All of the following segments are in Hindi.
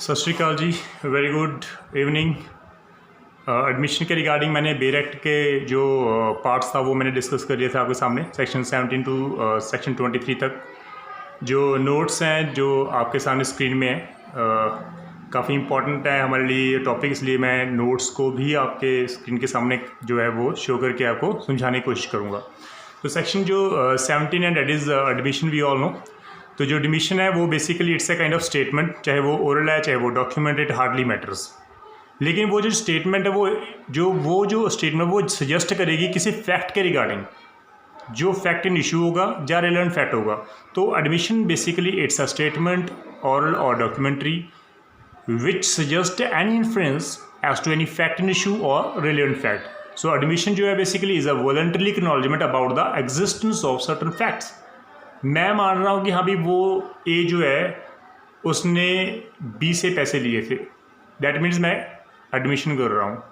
सत श्री अकाल जी, वेरी गुड इवनिंग। एडमिशन के रिगार्डिंग मैंने बेर एक्ट के जो पार्ट्स था वो मैंने डिस्कस कर लिया था आपके सामने, सेक्शन 17 टू सेक्शन 23 तक। जो नोट्स हैं जो आपके सामने स्क्रीन में है, काफ़ी इंपॉर्टेंट है हमारे लिए ये टॉपिक, इसलिए मैं नोट्स को भी आपके स्क्रीन के सामने जो है वो शो करके आपको समझाने की कोशिश करूँगा। तो सेक्शन जो 17 है, that is admission, we all know. तो जो एडमिशन है वो basically it's a kind of statement, चाहे वो ओरल है चाहे वो डॉक्यूमेंट, इट हार्डली मैटर्स। लेकिन वो जो स्टेटमेंट है वो जो स्टेटमेंट वो सजेस्ट करेगी किसी फैक्ट के रिगार्डिंग, जो फैक्ट इन इशू होगा या रेलेवेंट फैक्ट होगा। तो admission basically it's a statement, oral or documentary, which suggest any inference as to any fact in issue or relevant fact. So admission जो है basically is a voluntary acknowledgement about the existence of certain facts. मैं मान रहा हूँ कि हाँ भी वो ए जो है उसने बी से पैसे लिए थे, दैट मीन्स मैं एडमिशन कर रहा हूँ,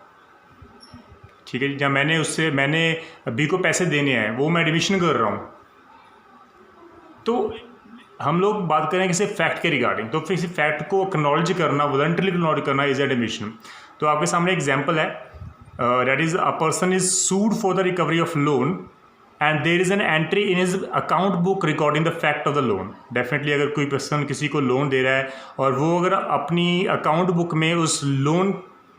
ठीक है। जब मैंने बी को पैसे देने हैं, वो मैं एडमिशन कर रहा हूँ। तो हम लोग बात करें किसी फैक्ट के रिगार्डिंग, तो किसी फैक्ट को एक्नॉलेज करना, वॉलंटरी एक्नॉलेज करना इज एडमिशन। तो आपके सामने एग्जाम्पल है, that is a person is sued for the recovery of loan and there is an entry in his account book recording the fact of the loan. Definitely अगर कोई पर्सन किसी को लोन दे रहा है और वो अगर अपनी अकाउंट बुक में उस लोन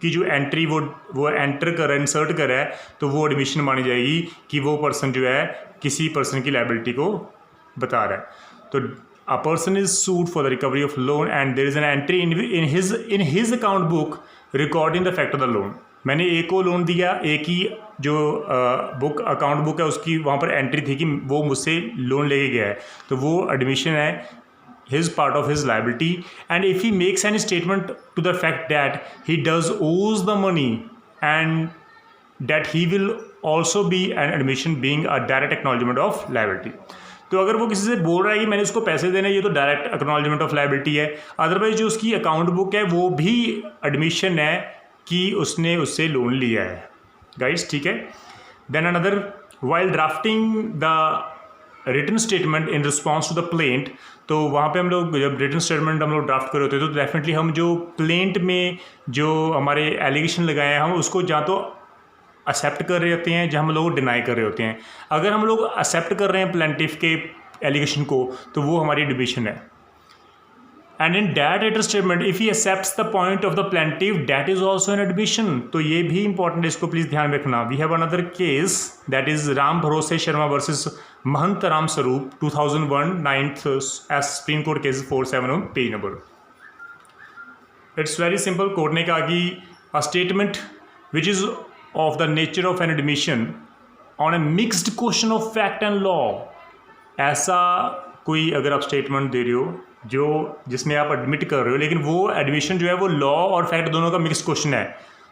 की जो एंट्री वो एंटर कर रहा है, इंसर्ट कर रहा है, तो वो एडमिशन मानी जाएगी कि वो पर्सन जो है किसी पर्सन की लायबिलिटी को बता रहा है। तो अ person is sued for the recovery of loan and there is an entry in his account book recording the fact of the loan. मैंने ए को लोन दिया, ए की जो बुक अकाउंट बुक है उसकी वहाँ पर एंट्री थी कि वो मुझसे लोन लेके गया है, तो वो एडमिशन है, his part of his liability. And if he makes any statement to the fact that he does owes the money and that he will also be an admission being a direct acknowledgement of liability. तो अगर वो किसी से बोल रहा है कि मैंने उसको पैसे देने, ये तो डायरेक्ट एक्नॉलेजमेंट ऑफ लायबिलिटी है। अदरवाइज जो उसकी अकाउंट बुक है वो भी एडमिशन है कि उसने उससे लोन लिया है, गाइस, ठीक है। Then another, while drafting the written statement in response to the plaint, तो वहाँ पे हम लोग जब रिटन स्टेटमेंट हम लोग ड्राफ्ट कर रहे होते हैं तो डेफिनेटली हम जो प्लेंट में जो हमारे एलिगेशन लगाए हैं हम उसको जहाँ तो एक्सेप्ट कर रहे होते हैं, जहाँ हम लोग डिनाई कर रहे होते हैं। अगर हम लोग एक्सेप्ट कर रहे हैं प्लेंटिफ के एलिगेशन को तो वो हमारी एडमिशन है। And in that written statement if he accepts the point of the plaintiff that is also an admission. तो ये भी इंपॉर्टेंट है, इसको प्लीज ध्यान रखना। We have another case that is Ram Bharose Sharma versus Mahant Ram Swaroop 2001 9th S supreme court case 47 page number. It's very simple. Court ने कहा कि a statement which is of the nature of an admission on A mixed question of fact and law. ऐसा कोई अगर आप स्टेटमेंट दे रहे हो जो जिसमें आप एडमिट कर रहे हो, लेकिन वो एडमिशन जो है वो लॉ और फैक्ट दोनों का मिक्स क्वेश्चन है,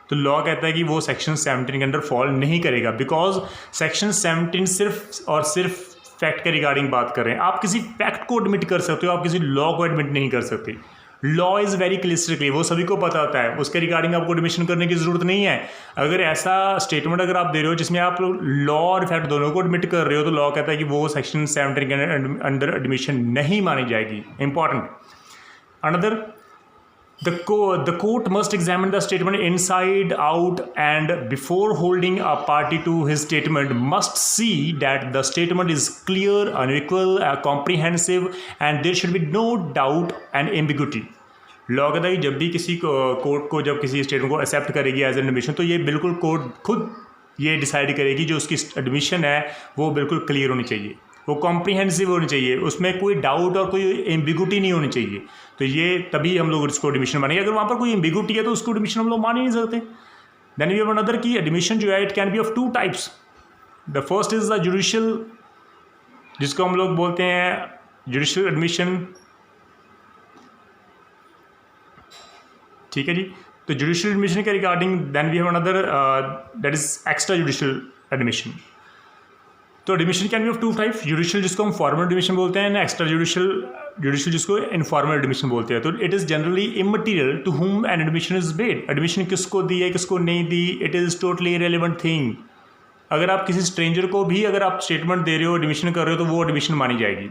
तो लॉ कहता है कि वो सेक्शन 17 के अंडर फॉल नहीं करेगा, बिकॉज सेक्शन 17 सिर्फ और सिर्फ फैक्ट के रिगार्डिंग बात कर रहे हैं। आप किसी फैक्ट को एडमिट कर सकते हो, आप किसी लॉ को एडमिट नहीं कर सकते। लॉ इज़ वेरी क्लिस्टरली, वो सभी को पता होता है, उसके रिगार्डिंग आपको एडमिशन करने की ज़रूरत नहीं है। अगर ऐसा स्टेटमेंट अगर आप दे रहे हो जिसमें आप लॉ और फैक्ट दोनों को एडमिट कर रहे हो, तो लॉ कहता है कि वो सेक्शन 17 के अंडर एडमिशन नहीं मानी जाएगी। Important. Another, the court must examine the statement inside out and before holding a party to his statement must see that the statement is clear, unequivocal, comprehensive and there should be no doubt and ambiguity. Law कहता है कि जब भी किसी कोर्ट को जब किसी स्टेटमेंट को एक्सेप्ट करेगी एज एन एडमिशन, तो ये बिल्कुल कोर्ट खुद ये डिसाइड करेगी जो उसकी एडमिशन है वो बिल्कुल क्लियर होनी चाहिए, वो कॉम्प्रीहेंसिव होनी चाहिए, उसमें कोई डाउट और कोई एम्बिगुटी नहीं होनी चाहिए। तो ये तभी हम लोग इसको एडमिशन मानेंगे। अगर वहाँ पर कोई एम्बिगुटी है तो उसको एडमिशन हम लोग मान ही नहीं सकते। देन वी हैव अनदर की एडमिशन जो है it can be of 2 types. The first is the judicial, जिसको हम लोग बोलते हैं जुडिशियल एडमिशन, ठीक है जी। तो जुडिशियल एडमिशन के regarding then we have another that is extra judicial admission. तो admission can be of 2 types, judicial जिसको हम फॉर्मल एडमिशन बोलते हैं, एक्स्ट्रा जुडिशियल जिसको इनफॉर्मल एडमिशन बोलते हैं। तो it is generally immaterial to whom an admission is made. Admission किसको दी है किसको नहीं दी, it is totally irrelevant thing. अगर आप किसी स्ट्रेंजर को भी अगर आप स्टेटमेंट दे रहे हो, एडमिशन कर रहे हो, तो वो एडमिशन मानी जाएगी।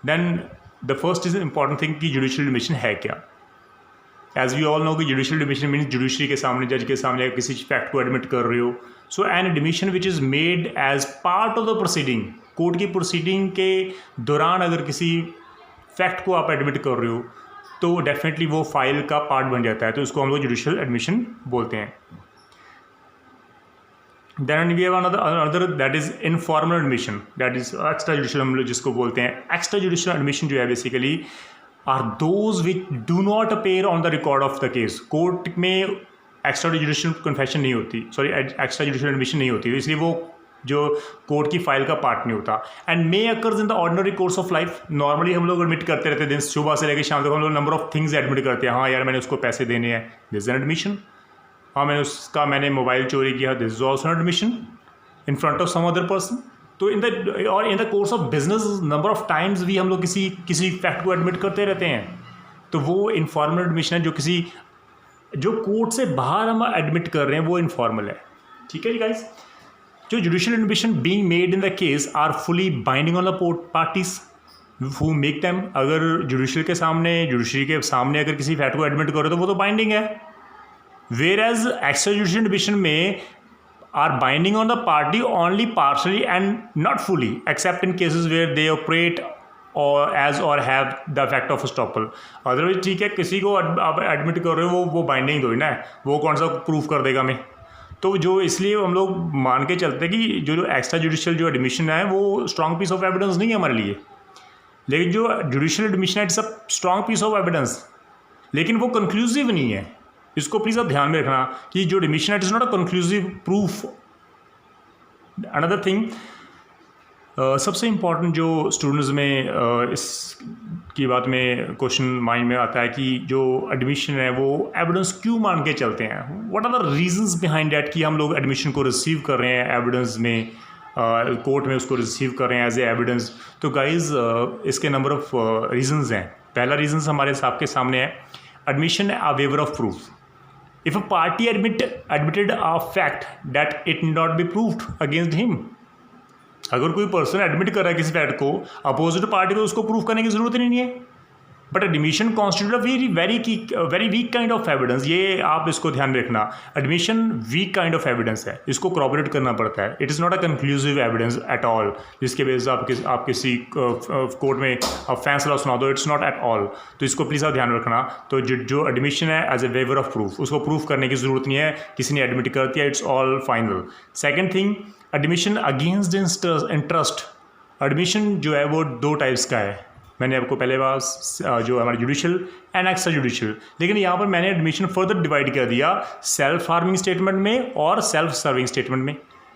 Then the first is important thing कि जुडिशियल एडमिशन है क्या। एज वी ऑल नो कि जुडिशियल एडमिशन मीन्स जुडिशरी के सामने, जज के सामने किसी फैक्ट को एडमिट कर रहे हो. So an admission which is made as part of the proceeding, court की प्रोसीडिंग के दौरान अगर किसी फैक्ट को आप एडमिट कर रहे हो तो डेफिनेटली वो फाइल का पार्ट बन जाता है, तो उसको हम लोग जुडिशियल एडमिशन बोलते हैं. Then we have another that is informal admission, that is extra judicial हम लोग जिसको बोलते हैं. एक्स्ट्रा जुडिशियल एडमिशन जो है basically are those which do not appear on the record of the case. Court में एक्स्ट्रा जुडिशियल कन्फेशन नहीं होती, सॉरी एक्स्ट्रा जुडिशियल एडमिशन नहीं होती, तो इसलिए वो जो कोर्ट की फाइल का पार्ट नहीं होता. And may occurs in the ordinary course of life. Normally हम लोग एडमिट करते रहते हैं, दिन सुबह से लेकर शाम तक हम लोग नंबर ऑफ थिंग्स एडमिट करते हैं. हाँ यार मैंने उसको पैसे देने हैं, दिस एन एडमिशन. हाँ मैंने मोबाइल चोरी किया, this is also an admission in front of some other person. तो in the course of business number of times भी हम लोग किसी फैक्ट को एडमिट करते रहते हैं. तो वो इनफॉर्मल एडमिशन है. जो कोर्ट से बाहर हम एडमिट कर रहे हैं वो इनफॉर्मल है. ठीक है जी गाइस. जो judicial admission being made in the case are fully binding on the parties who make them. अगर जुडिशरी के सामने अगर किसी फैक्ट को एडमिट करो तो वो तो बाइंडिंग है. Whereas extra judicial admission में are binding on the party only partially and not fully except in cases where they operate or have the effect of estoppel. Otherwise ठीक है, किसी को आप एडमिट कर रहे हो वो बाइंडिंग दो ही ना है, वो कौन सा प्रूफ कर देगा हमें. तो जो इसलिए हम लोग मान के चलते हैं कि जो एक्स्ट्रा जुडिशियल जो एडमिशन है वो स्ट्रॉन्ग पीस ऑफ एविडेंस नहीं है हमारे लिए. लेकिन जो जुडिशियल एडमिशन है it's a strong piece of evidence, लेकिन वो कंक्लूसिव नहीं है. इसको प्लीज़ आप ध्यान में रखना कि जो एडमिशन है it is not a conclusive proof. Another thing, सबसे इम्पॉर्टेंट जो स्टूडेंट्स में इस की बात में क्वेश्चन माइंड में आता है कि जो एडमिशन है वो एविडेंस क्यों मान के चलते हैं. What are the reasons behind that कि हम लोग एडमिशन को रिसीव कर रहे हैं एविडेंस में, कोर्ट में उसको रिसीव कर रहे हैं एज ए एविडेंस. तो गाइज इसके नंबर ऑफ रीजंस हैं. पहला रीजन हमारे आपके सामने है, admission a waiver of proof. If a party admitted a fact that it need not be proved against him, अगर कोई पर्सन एडमिट कर रहा है किसी फैक्ट को, अपोजिट पार्टी को उसको प्रूफ करने की जरूरत नहीं है. But admission constitute a very weak kind of evidence. ये आप इसको ध्यान में रखना. Admission weak kind of evidence है, इसको कॉर्पोरेट करना पड़ता है. It is not a conclusive evidence at all जिसके बेस आप किसी कोर्ट में आप फैसला सुना दो. It's not at all. तो इसको प्लीज़ आप ध्यान रखना. तो जो एडमिशन है as a waiver of proof, उसको प्रूफ करने की जरूरत नहीं है, किसी ने एडमिट कर दिया, it's all final. Second thing, admission against interest. Admission जो है वो दो टाइप्स का है. मैंने आपको पहले बार जो हमारे जुडिशियल एंड एक्स्ट्रा जुडिशियल, लेकिन यहाँ पर मैंने एडमिशन फर्दर डिवाइड कर दिया सेल्फ हार्मिंग स्टेटमेंट में और सेल्फ सर्विंग स्टेटमेंट में.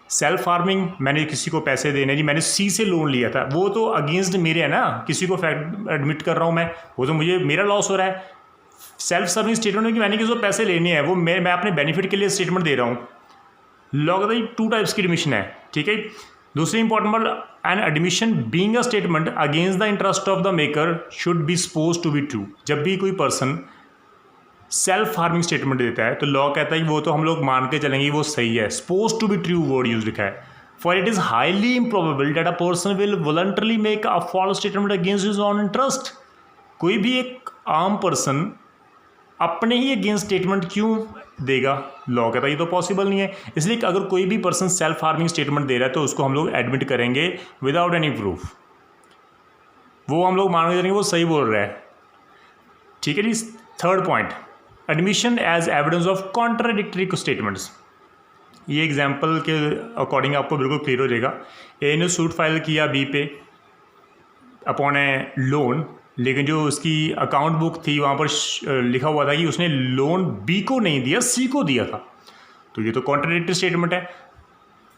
सेल्फ हार्मिंग, मैंने किसी को पैसे देने जी, मैंने सी से लोन लिया था, वो तो अगेंस्ट मेरे है ना, किसी को फैक्ट एडमिट कर रहा हूँ मैं, वो तो मुझे मेरा लॉस हो रहा है. सेल्फ सर्विंग स्टेटमेंट में कि मैंने किसी को पैसे लेने हैं, वो मैं अपने बेनिफिट के लिए स्टेटमेंट दे रहा हूँ. लॉग टू टाइप्स की एडमिशन है. ठीक है. दूसरी important word, an admission being a statement against the interest of the maker should be suppose to be true. जब भी कोई पर्सन सेल्फ हार्मिंग स्टेटमेंट देता है तो लॉ कहता है कि वो तो हम लोग मान के चलेंगे वो सही है. Suppose to be true word use लिखा है. For it is highly improbable that a person will voluntarily make a false statement against his own interest. कोई भी एक आम पर्सन अपने ही अगेंस्ट स्टेटमेंट क्यों देगा? लॉ कहता है ये तो पॉसिबल नहीं है. इसलिए अगर कोई भी पर्सन सेल्फ हार्मिंग स्टेटमेंट दे रहा है तो उसको हम लोग एडमिट करेंगे विदाउट एनी प्रूफ. वो हम लोग मान के चलेंगे वो सही बोल रहा है. ठीक है जी. Third point, admission as evidence of contradictory statements. ये एग्जाम्पल के अकॉर्डिंग आपको बिल्कुल क्लियर हो जाएगा. ए ने सूट फाइल किया बी पे अपॉन ए लोन, लेकिन जो उसकी अकाउंट बुक थी वहाँ पर लिखा हुआ था कि उसने लोन बी को नहीं दिया, सी को दिया था. तो ये तो कॉन्ट्राडिक्टरी स्टेटमेंट है.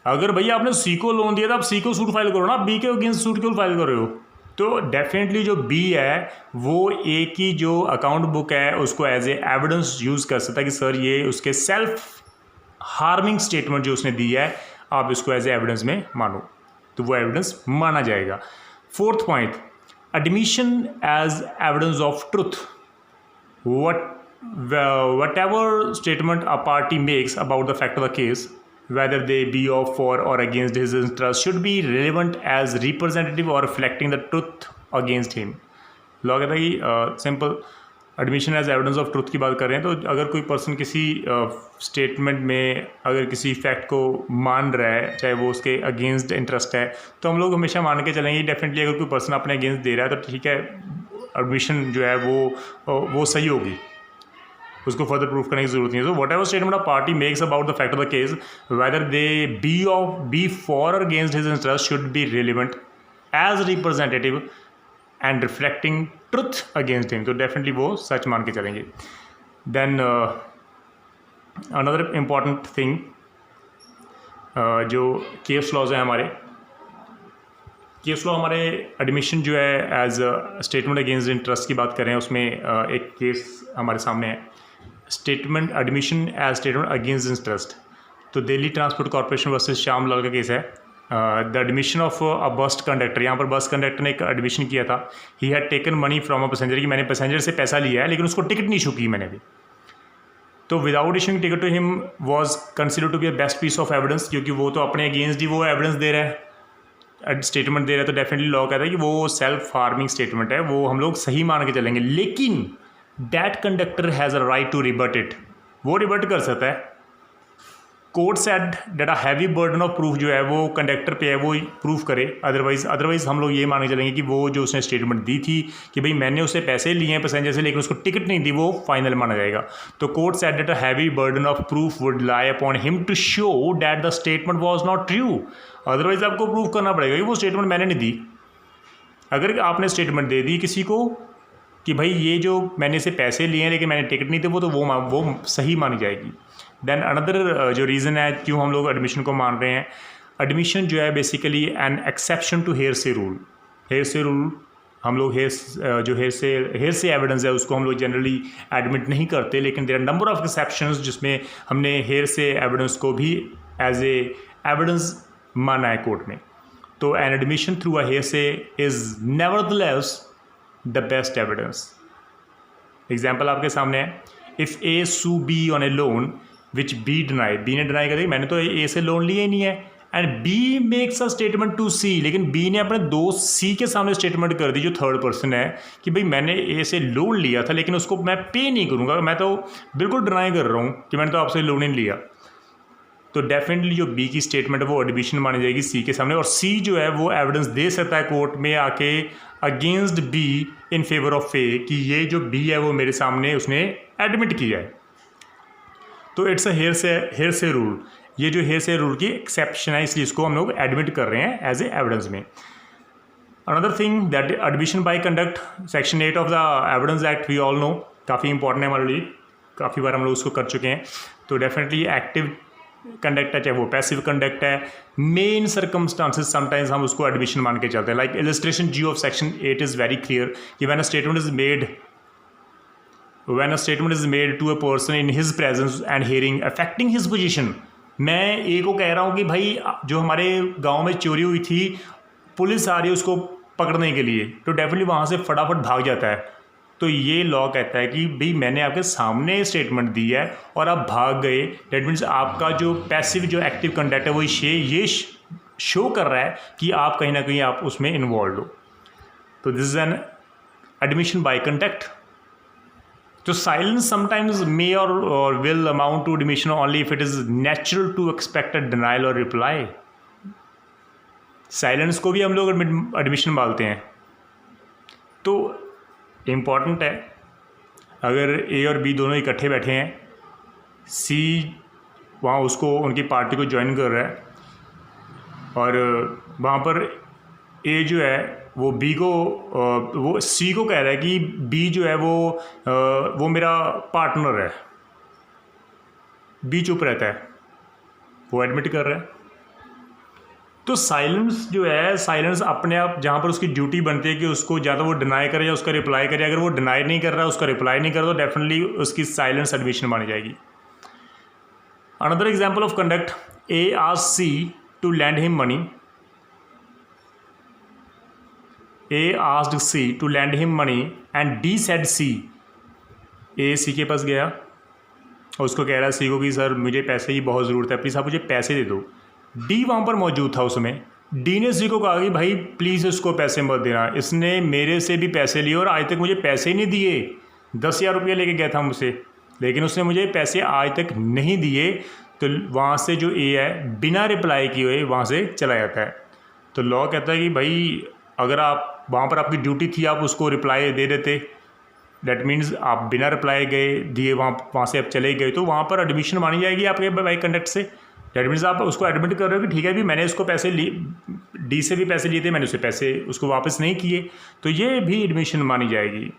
अगर भैया आपने सी को लोन दिया था, आप सी को सूट फाइल करो ना, बी के अगेंस्ट सूट क्यों फाइल कर रहे हो? तो डेफिनेटली जो बी है वो ए की जो अकाउंट बुक है उसको एज ए एविडेंस यूज़ कर सकता है कि सर ये उसके सेल्फ हार्मिंग स्टेटमेंट जो उसने दी है, आप इसको एज ए एविडेंस में मानो, तो वो एविडेंस माना जाएगा. Fourth point, admission as evidence of truth. Whatever statement a party makes about the fact of the case, whether they be of for or against his interest, should be relevant as representative or reflecting the truth against him. Law कहता है कि simple, admission as evidence of truth की बात कर रहे हैं, तो अगर कोई पर्सन किसी स्टेटमेंट में अगर किसी फैक्ट को मान रहा है, चाहे वो उसके अगेंस्ट इंटरेस्ट है, तो हम लोग हमेशा मान के चलेंगे डेफिनेटली अगर कोई पर्सन अपने अगेंस्ट दे रहा है तो ठीक है, एडमिशन जो है वो सही होगी, उसको फर्दर प्रूफ करने की जरूरत नहीं है। So whatever statement of party makes about the fact of the case whether they be for or against his interest should be relevant as representative and reflecting truth against him, तो डेफिनेटली वो सच मान के चलेंगे। देन अनदर इम्पॉर्टेंट थिंग, जो केस लॉज है हमारे, केस लॉ हमारे एडमिशन जो है एज स्टेटमेंट अगेंस्ट इंटरेस्ट की बात कर रहे हैं, उसमें एक केस हमारे सामने है, statement admission as statement against interest. तो Delhi transport corporation versus Shyam Lal का केस है। The admission of a bus conductor, यहाँ पर बस कंडक्टर ने एक एडमिशन किया था, he had taken money from a passenger, कि मैंने पैसेंजर से पैसा लिया है लेकिन उसको टिकट नहीं इशू की मैंने भी, तो without issuing ticket to him was considered to be a best piece of evidence, क्योंकि वो तो अपने अगेंस्ट ही वो एविडेंस दे रहा है, स्टेटमेंट दे रहा है, तो डेफिनेटली लॉ कहता है कि वो सेल्फ हार्मिंग स्टेटमेंट है, वो हम लोग सही मान के चलेंगे। लेकिन that conductor has a right to rebut it, वो रिबट कर सकता है। Court said that a heavy burden of proof जो है वो कंडक्टर पे है, वो प्रूफ करे, अदरवाइज हम लोग ये मान के चलेंगे कि वो जो उसने स्टेटमेंट दी थी कि भाई मैंने उससे पैसे लिए हैं पैसेंजर से लेकिन उसको टिकट नहीं दी, वो फाइनल माना जाएगा। तो court said that a heavy burden of proof would lie upon him to show that the statement was not true, otherwise आपको प्रूफ करना पड़ेगा कि वो स्टेटमेंट मैंने नहीं दी। अगर आपने स्टेटमेंट दे दी किसी को कि भाई ये जो मैंने इसे पैसे लिए हैं लेकिन मैंने टिकट नहीं थे, वो तो वो सही मानी जाएगी। देन अनदर जो रीज़न है क्यों हम लोग एडमिशन को मान रहे हैं, एडमिशन जो है basically an exception to hearsay rule. Hearsay rule हम लोग हेयरसे एविडेंस है उसको हम लोग जनरली एडमिट नहीं करते, लेकिन there are number of exceptions जिसमें हमने हेयरसे एविडेंस को भी एज ए एविडेंस माना है कोर्ट में। तो an admission through a hearsay is nevertheless the best evidence. Example आपके सामने है, if A sue B on a loan which B deny, B ने डिनाई कर दी मैंने तो ए से लोन लिया ही नहीं है, and B makes a statement to C, लेकिन बी ने अपने दोस्त सी के सामने स्टेटमेंट कर दी जो थर्ड पर्सन है कि भाई मैंने ए से लोन लिया था लेकिन उसको मैं पे नहीं करूँगा, मैं तो बिल्कुल डिनाई कर रहा हूँ कि मैंने तो आपसे लोन ही लिया। तो डेफिनेटली जो बी की स्टेटमेंट है वो एडमिशन मानी जाएगी सी के सामने, और सी जो है वो एविडेंस दे सकता है कोर्ट में आके against B in favour of A कि ये जो बी है वो मेरे सामने उसने एडमिट किया है। तो इट्स अ हेयरसे रूल, ये जो हेयरसे रूल की एक्सेप्शन है इसलिए इसको हम लोग एडमिट कर रहे हैं एज ए एविडेंस में। Another thing that admission by conduct, section 8 of the evidence act we all know, काफ़ी इंपॉर्टेंट है हमारे लिए, काफ़ी बार हम लोग उसको कर चुके हैं। तो डेफिनेटली एक्टिव कंडक्ट है चाहे वो पैसिव कंडक्ट है, मेन सर्कमस्टांसेस समटाइम्स हम उसको एडमिशन मान के चलते हैं। Like illustration G of section 8 is very clear कि when a statement is made to a person in his presence and hearing affecting his position. मैं ए को कह रहा हूँ कि भाई जो हमारे गांव में चोरी हुई थी पुलिस आ रही है उसको पकड़ने के लिए, तो डेफिनेटली वहाँ से फटाफट भाग जाता है। तो ये लॉ कहता है कि भाई मैंने आपके सामने स्टेटमेंट दी है और आप भाग गए, डेट मीन्स आपका जो पैसिव जो एक्टिव कंडक्ट है वो ये शो कर रहा है कि आप कहीं ना कहीं आप उसमें इन्वॉल्व हो। तो this is an admission by conduct. तो silence sometimes may or will amount to admission only if it is natural to expect a denial or reply. Silence को भी हम लोग एडमिशन मानते हैं। तो इम्पॉर्टेंट है, अगर ए और बी दोनों इकट्ठे बैठे हैं, सी वहाँ उसको उनकी पार्टी को ज्वाइन कर रहा है और वहाँ पर ए जो है वो बी को वो सी को कह रहा है कि बी जो है वो मेरा पार्टनर है, बी चुप रहता है, वो एडमिट कर रहा है। तो साइलेंस जो है, साइलेंस अपने आप जहाँ पर उसकी ड्यूटी बनती है कि उसको ज़्यादा वो डिनाई करे या उसका रिप्लाई करे, अगर वो डिनाई नहीं कर रहा है उसका रिप्लाई नहीं कर रहा तो डेफिनेटली उसकी साइलेंस एडमिशन मानी जाएगी। Another example of conduct, A asked C to lend him money, A asked C to lend him money and D said C, A C के पास गया और उसको कह रहा है सी को कि सर मुझे पैसे की बहुत ज़रूरत है, प्लीज़ आप मुझे पैसे दे दो। डी वहाँ पर मौजूद था उसमें, डी ने सी को कहा कि भाई प्लीज़ इसको पैसे मत देना, इसने मेरे से भी पैसे लिए और आज तक मुझे पैसे ही नहीं दिए, 10,000 रुपये लेके गया था मुझसे, लेकिन उसने मुझे पैसे आज तक नहीं दिए, तो वहाँ से जो ए है बिना रिप्लाई किए हुए वहाँ से चला जाता है। तो लॉ कहता है कि भाई अगर आप वहाँ पर आपकी ड्यूटी थी, आप उसको रिप्लाई दे देते, डैट मीन्स आप बिना रिप्लाई दिए वहाँ से आप चले गए, तो वहाँ पर एडमिशन मानी जाएगी आपके बाई कंडक्ट से। डैट मीन्स आप उसको एडमिट कर रहे हो कि ठीक है भी मैंने उसको पैसे डी से भी पैसे लिए थे, मैंने उसे पैसे उसको वापस नहीं किए, तो ये भी एडमिशन मानी जाएगी।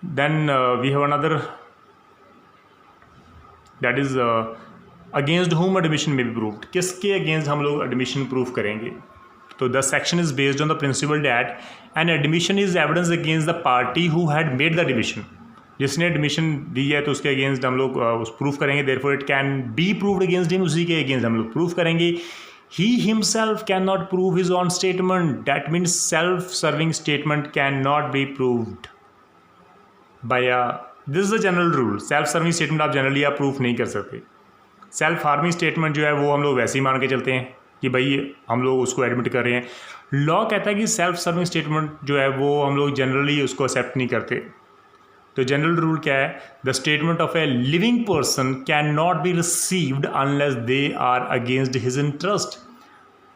Then we have another, that is against whom admission may be proved. किसके अगेंस्ट हम लोग एडमिशन प्रूव करेंगे? तो the section is based on the principle that an admission is evidence against the party who had made the admission. जिसने एडमिशन दी है तो उसके अगेंस्ट हम लोग प्रूफ करेंगे, therefore it can be proved against him, उसी के अगेंस्ट हम लोग प्रूफ करेंगे। He himself can not prove his own statement, that means self serving statement can not be proved by this is the general rule. Self serving statement आप जनरली आप प्रूफ नहीं कर सकते। सेल्फ हार्मिंग स्टेटमेंट जो है वो हम लोग वैसे ही मान के चलते हैं कि भाई हम लोग उसको एडमिट कर रहे हैं। लॉ कहता है कि सेल्फ सर्विंग स्टेटमेंट जो है वो हम लोग जनरली उसको एक्सेप्ट नहीं करते। तो जनरल रूल क्या है? The statement of a living person can not be received unless they are against his interest.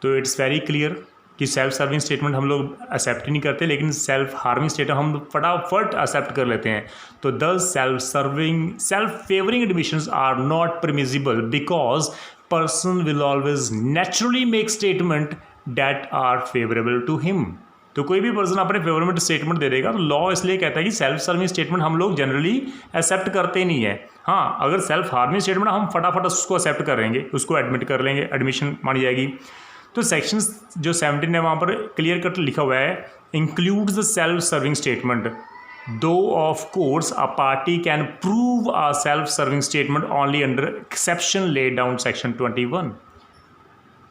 तो इट्स वेरी क्लियर कि सेल्फ सर्विंग स्टेटमेंट हम लोग एक्सेप्ट ही नहीं करते, लेकिन सेल्फ हार्मिंग स्टेटमेंट हम फटाफट एक्सेप्ट कर लेते हैं। तो the self favouring admissions are not permissible because person will always naturally make statement that are favorable to him। तो कोई भी पर्सन अपने फेवर में स्टेटमेंट दे देगा, तो लॉ इसलिए कहता है कि सेल्फ सर्विंग स्टेटमेंट हम लोग जनरली एक्सेप्ट करते नहीं है। हाँ, अगर सेल्फ हार्मिंग स्टेटमेंट हम फटाफट उसको एक्सेप्ट करेंगे, उसको एडमिट कर लेंगे, एडमिशन मानी जाएगी। तो सेक्शन जो 17 है वहाँ पर क्लियर कट लिखा हुआ है, includes the self serving statement, though of course a party can prove a self-serving statement only under exception laid down section 21।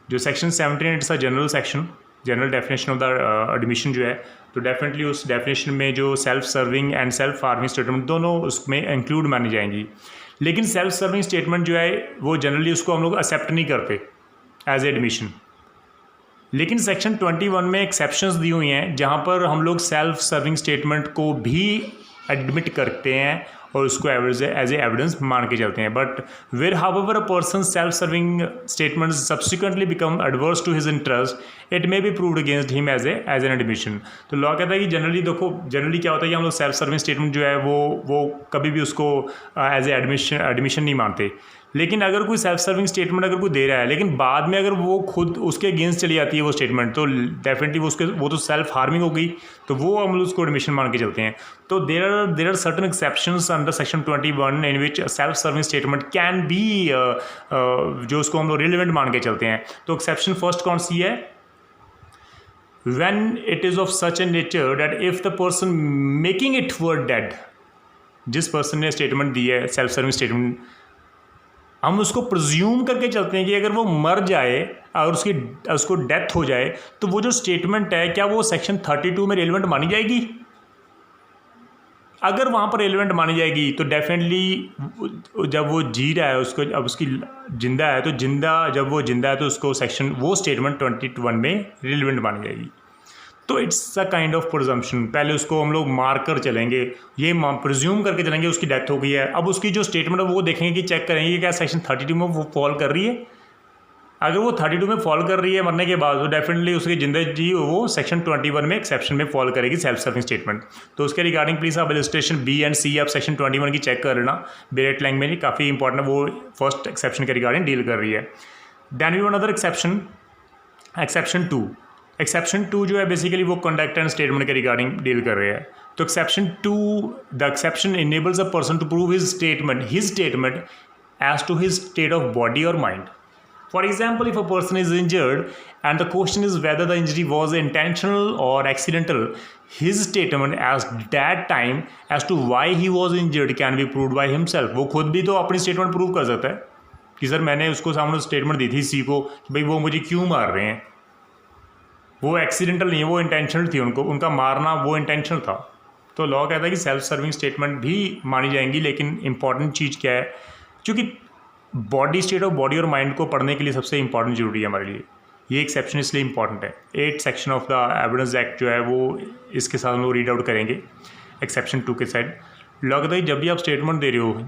जो section 17 it's a general section, general definition of the admission जो है, तो डेफिनेटली उस डेफिनेशन में जो self serving and self harming statement दोनों उसमें इंक्लूड मानी जाएंगी। लेकिन सेल्फ सर्विंग स्टेटमेंट जो है वो जनरली उसको हम लोग एक्सेप्ट नहीं करते एज एडमिशन। लेकिन सेक्शन 21 में एक्सेप्शंस दी हुई हैं जहाँ पर हम लोग सेल्फ सर्विंग स्टेटमेंट को भी एडमिट करते हैं और उसको एज ए एविडेंस मान के चलते हैं। But where however a person self serving statement subsequently become adverse to his interest, it may be proved against him as an admission. तो लॉ कहता है कि जनरली देखो, जनरली क्या होता है कि हम लोग सेल्फ सर्विंग स्टेटमेंट जो है वो कभी भी उसको एज ए एडमिशन नहीं मानते। लेकिन अगर कोई सेल्फ सर्विंग स्टेटमेंट अगर कोई दे रहा है, लेकिन बाद में अगर वो खुद उसके अगेंस्ट चली जाती है वो स्टेटमेंट, तो डेफिनेटली वो तो सेल्फ हार्मिंग हो गई, तो वो हम लोग उसको एडमिशन मान के चलते हैं। तो there are certain exceptions under section 21 in which self serving statement can be, जो उसको हम लोग रिलेवेंट मान के चलते हैं। तो एक्सेप्शन फर्स्ट कौन सी है? When it is of such A nature that if the person making it were dead, जिस पर्सन ने स्टेटमेंट दी है सेल्फ सर्विंग स्टेटमेंट, हम उसको प्रिज्यूम करके चलते हैं कि अगर वो मर जाए और उसको डेथ हो जाए, तो वो जो स्टेटमेंट है क्या वो सेक्शन 32 में रेलिवेंट मानी जाएगी? अगर वहाँ पर रेलिवेंट मानी जाएगी तो डेफिनेटली जब वो जी रहा है उसको, अब उसकी जिंदा है तो जब वो जिंदा है तो उसको वो स्टेटमेंट 21 में रेलिवेंट मानी जाएगी। तो it's a kind of presumption. पहले उसको हम लोग मार कर चलेंगे, ये प्रिज्यूम करके चलेंगे उसकी डेथ हो गई है। अब उसकी जो स्टेटमेंट है वो देखेंगे कि चेक करेंगे कि क्या सेक्शन 32 में वो फॉल कर रही है। अगर वो 32 में फॉल कर रही है मरने के बाद, तो डेफिनेटली उसकी जिंदगी वो सेक्शन 21 में एक्सेप्शन में फॉल करेगी सेल्फ सर्विंग स्टेटमेंट। तो उसके रिगार्डिंग प्लीज़ आप रजिस्ट्रेशन बी एंड सी आप सेक्शन 21 की चेक कर लेना, बेरेट लैंग्वेज काफ़ी इंपॉर्टेंट है, वो फर्स्ट एक्सेप्शन के रिगार्डिंग डील कर रही है। Then we another exception, exception 2। Exception 2 जो है बेसिकली वो कंडक्ट एंड स्टेटमेंट के रिगार्डिंग डील कर रहे हैं। तो exception 2, the exception enables a person to prove his statement as to his state of body or mind. For example, if a person is injured and the question is whether the injury was intentional or accidental, his statement at that time as to why he was injured can be proved by himself। वो खुद भी तो अपनी स्टेटमेंट प्रूव कर सकता है कि सर मैंने उसको सामने स्टेटमेंट दी थी सी को कि भाई वो मुझे क्यों मार रहे हैं, वो एक्सीडेंटल नहीं है, वो इंटेंशनल थी, उनका मारना वो इंटेंशनल था। तो लॉ कहता है कि सेल्फ सर्विंग स्टेटमेंट भी मानी जाएंगी, लेकिन इंपॉर्टेंट चीज़ क्या है, क्योंकि body state of body or mind को पढ़ने के लिए सबसे इंपॉर्टेंट जरूरी है हमारे लिए, ये एक्सेप्शन इसलिए इंपॉर्टेंट है। 8 section of the evidence act जो है वो इसके साथ हम लोग रीड आउट करेंगे। एक्सेप्शन 2 के साइड लॉ कहता है जब भी आप स्टेटमेंट दे रहे हो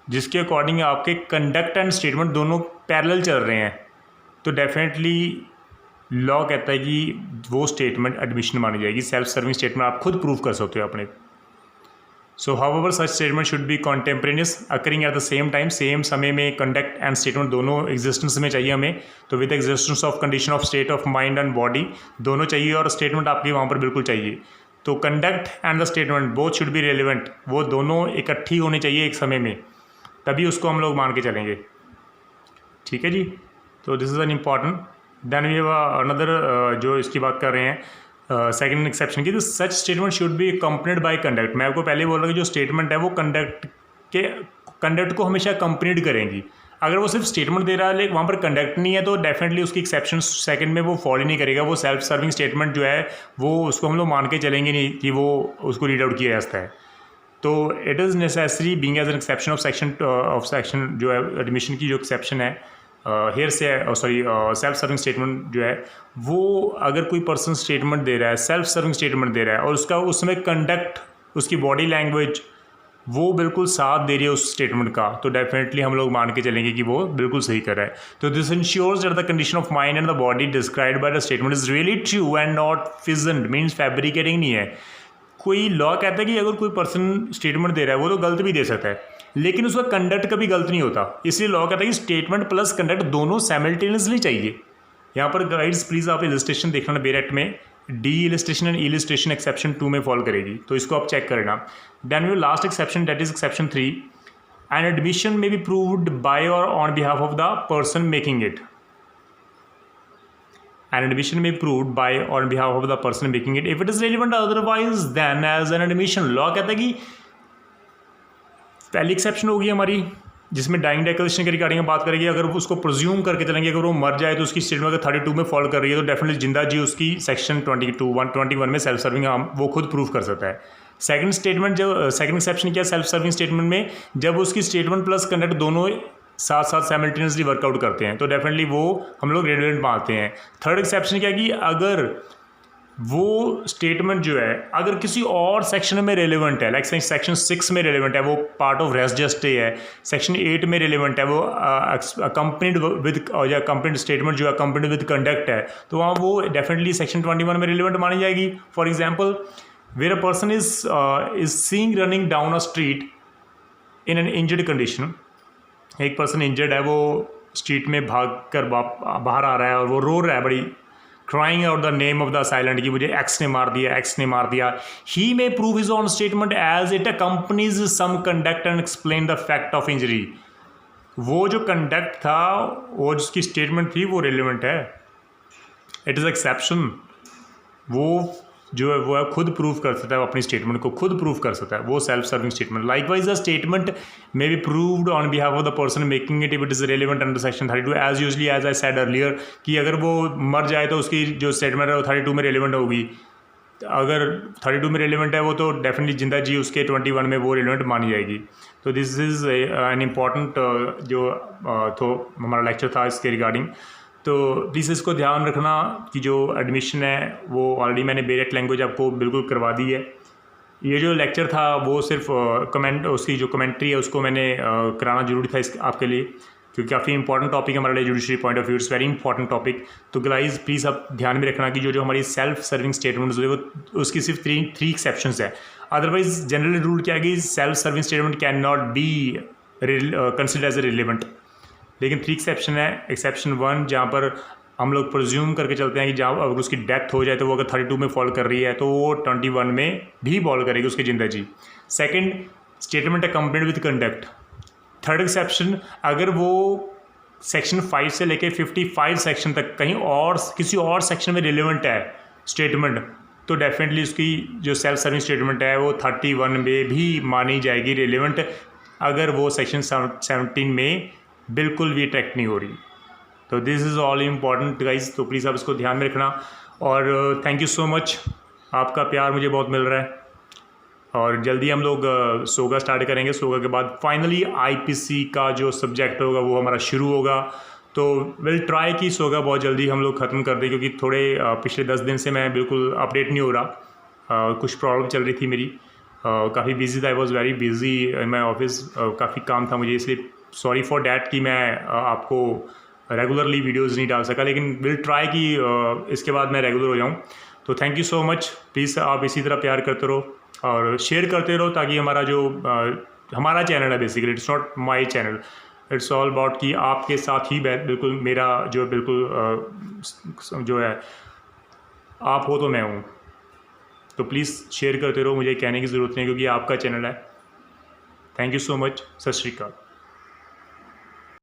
जिसके अकॉर्डिंग आपके कंडक्ट एंड स्टेटमेंट दोनों पैरेलल चल रहे हैं तो डेफिनेटली लॉ कहता है कि वो स्टेटमेंट एडमिशन मानी जाएगी। सेल्फ सर्विंग स्टेटमेंट आप खुद प्रूव कर सकते हो अपने। So however such statement should be contemporaneous occurring at the same time, same समय में कंडक्ट एंड स्टेटमेंट दोनों एग्जिस्टेंस में चाहिए हमें। तो with existence of condition of state of mind and body दोनों चाहिए और स्टेटमेंट आपकी वहाँ पर बिल्कुल चाहिए। तो conduct and the statement both should be relevant, वो दोनों इकट्ठी होनी चाहिए एक समय में, तभी उसको हम लोग मान के चलेंगे। ठीक है जी, तो this is an important. Then we have another जो इसकी बात कर रहे हैं सेकंड एक्सेप्शन की, तो सच statement should be accompanied by conduct. मैं आपको पहले बोल रहा हूँ कि जो स्टेटमेंट है वो कंडक्ट को हमेशा अकम्पनीड करेंगी। अगर वो सिर्फ स्टेटमेंट दे रहा है लेकिन वहाँ पर कंडक्ट नहीं है तो डेफिनेटली उसकी एक्सेप्शन सेकंड में वो फॉलो नहीं करेगा। वो सेल्फ सर्विंग स्टेटमेंट जो है वो उसको हम लोग मान के चलेंगे नहीं कि वो उसको रीड आउट किया जाता है। तो it is necessary being as an exception of section जो है एडमिशन की जो एक्सेप्शन है हेयर से सेल्फ सर्विंग स्टेटमेंट जो है वो अगर कोई पर्सन स्टेटमेंट दे रहा है, सेल्फ सर्विंग स्टेटमेंट दे रहा है और उसका उसमें कंडक्ट, उसकी बॉडी लैंग्वेज वो बिल्कुल साथ दे रही है उस स्टेटमेंट का, तो डेफिनेटली हम लोग मान के चलेंगे कि वो बिल्कुल सही कर रहा है। तो this ensures that the condition of mind and the body described by the statement is really true and not feigned, means fabricating नहीं है। कोई लॉ कहता है कि अगर कोई पर्सन स्टेटमेंट दे रहा है वो तो गलत भी दे सकता है लेकिन उसका कंडक्ट कभी गलत नहीं होता, इसलिए लॉ कहता है कि स्टेटमेंट प्लस कंडक्ट दोनों साइमल्टेनियसली चाहिए। यहाँ पर गाइड्स प्लीज़ आप इलस्ट्रेशन देखना बेयर एक्ट में, D illustration and illustration exception 2 में फॉल करेगी, तो इसको आप चेक करना। Then we last exception that is exception 3, an admission may be proved by or on behalf of the person making it. An admission may be proved by or on behalf of the person making it if it is relevant otherwise than as an admission। Law कहता है कि पहली एक्सेप्शन होगी हमारी जिसमें डाइंग डेक्लेरेशन के रिगार्डिंग बात करेंगे। अगर उसको प्रोज्यूम करके चलेंगे अगर वो मर जाए तो उसकी स्टेटमेंट अगर 32 में फॉल कर रही है तो डेफिनेटली जिंदा जी उसकी सेक्शन 21 में सेल्फ सर्विंग वो खुद प्रूव कर सकता है। सेकंड स्टेटमेंट जो सेकंड एक्सेप्शन किया सेल्फ सर्विंग स्टेटमेंट में, जब उसकी स्टेटमेंट प्लस कंडक्ट दोनों साथ साथ साइमल्टेनियसली वर्कआउट करते हैं तो डेफिनेटली वो हम लोग रेलिवेंट मानते हैं। थर्ड एक्सेप्शन क्या कि अगर वो स्टेटमेंट जो है अगर किसी और सेक्शन में रेलिवेंट है, लाइक सेक्शन 6 में रेलिवेंट है, वो पार्ट ऑफ रेस्ट जस्ट है, सेक्शन 8 में रेलिवेंट है, वो अकम्पनीड विद या अकम्पनीड स्टेटमेंट जो अकम्पनीड विद कंडक्ट है, तो वहाँ वो डेफिनेटली सेक्शन 21 में रेलिवेंट मानी जाएगी। For example where a person is seeing running down a street in an injured condition, एक पर्सन इंजर्ड है, वो स्ट्रीट में भाग कर बाहर आ रहा है और वो रो रहा है बड़ी, crying out the name of the silent कि मुझे एक्स ने मार दिया, एक्स ने मार दिया। He may prove his own statement as it accompanies some conduct and explain the fact of injury. वो जो कंडक्ट था वो जिसकी स्टेटमेंट थी वो रेलिवेंट है, इट इज़ एक्सेप्शन। वो जो है वो खुद प्रूव कर सकता है, अपनी स्टेटमेंट को खुद प्रूव कर सकता है, वो self serving statement. Likewise the statement may be proved on behalf of the person making it if it is relevant under section 32 as usually as I said earlier कि अगर वो मर जाए तो उसकी जो स्टेटमेंट है वो 32 में रेलिवेंट होगी। अगर 32 में रेलिवेंट है वो तो डेफिनेटली जिंदा जी उसके 21 में वो रेलिवेंट मानी जाएगी। तो दिस इज़ एन इम्पॉर्टेंट जो तो हमारा लेक्चर था इसके रिगार्डिंग। तो प्लीज़ इसको ध्यान रखना कि जो एडमिशन है वो ऑलरेडी मैंने बेरेक्ट लैंग्वेज आपको बिल्कुल करवा दी है। ये जो लेक्चर था वो सिर्फ कमेंट उसकी जो कमेंट्री है उसको मैंने कराना जरूरी था इस आपके लिए, क्योंकि काफ़ी इंपॉर्टेंट टॉपिक है हमारे लिए judiciary point of view, it's very important topic. तो गाइस प्लीज़ आप ध्यान में रखना कि जो हमारी सेल्फ सर्विंग स्टेटमेंट्स है वो उसकी सिर्फ थ्री एक्सेप्शंस है। अदरवाइज जनरल रूल क्या है कि self serving statement can not be considered as a relevant, लेकिन 3 एक्सेप्शन है। एक्सेप्शन 1 जहाँ पर हम लोग प्रोज्यूम करके चलते हैं कि जहाँ अगर उसकी डेथ हो जाए तो वो अगर 32 में फॉल कर रही है तो वो 21 में भी फॉल करेगी उसकी जिंदा जी। Second statement accompanied with conduct. Third exception अगर वो सेक्शन 5 से लेकर 55 सेक्शन तक कहीं और किसी और सेक्शन में रिलेवेंट है स्टेटमेंट तो डेफिनेटली उसकी जो सेल्फ सर्विंग स्टेटमेंट है वो 31 में भी मानी जाएगी रिलेवेंट, अगर वो सेक्शन 17 में बिल्कुल भी अट्रैक्ट नहीं हो रही। तो this is all important guys, तो प्लीज़ आप इसको ध्यान में रखना। और थैंक यू सो मच, आपका प्यार मुझे बहुत मिल रहा है। और जल्दी हम लोग सोगा स्टार्ट करेंगे। सोगा के बाद फाइनली आईपीसी का जो सब्जेक्ट होगा वो हमारा शुरू होगा। तो विल ट्राई कि सोगा बहुत जल्दी हम लोग ख़त्म कर दें, क्योंकि थोड़े पिछले 10 दिन से मैं बिल्कुल अपडेट नहीं हो रहा, कुछ प्रॉब्लम चल रही थी मेरी। काफ़ी बिजी था, I was very busy in my office, काफ़ी काम था मुझे, इसलिए सॉरी फॉर डैट कि मैं आपको रेगुलरली वीडियोज़ नहीं डाल सका, लेकिन विल ट्राई कि इसके बाद मैं रेगुलर हो जाऊँ। तो thank you so much. Please आप इसी तरह प्यार करते रहो और शेयर करते रहो, ताकि हमारा जो हमारा चैनल है, basically it's not my channel, it's all about कि आपके साथ ही बिल्कुल मेरा जो बिल्कुल जो है आप हो तो मैं हूँ। तो प्लीज़ शेयर करते रहो, मुझे कहने की ज़रूरत नहीं, क्योंकि आपका चैनल है। Thank you so much. सत श्री अकाल।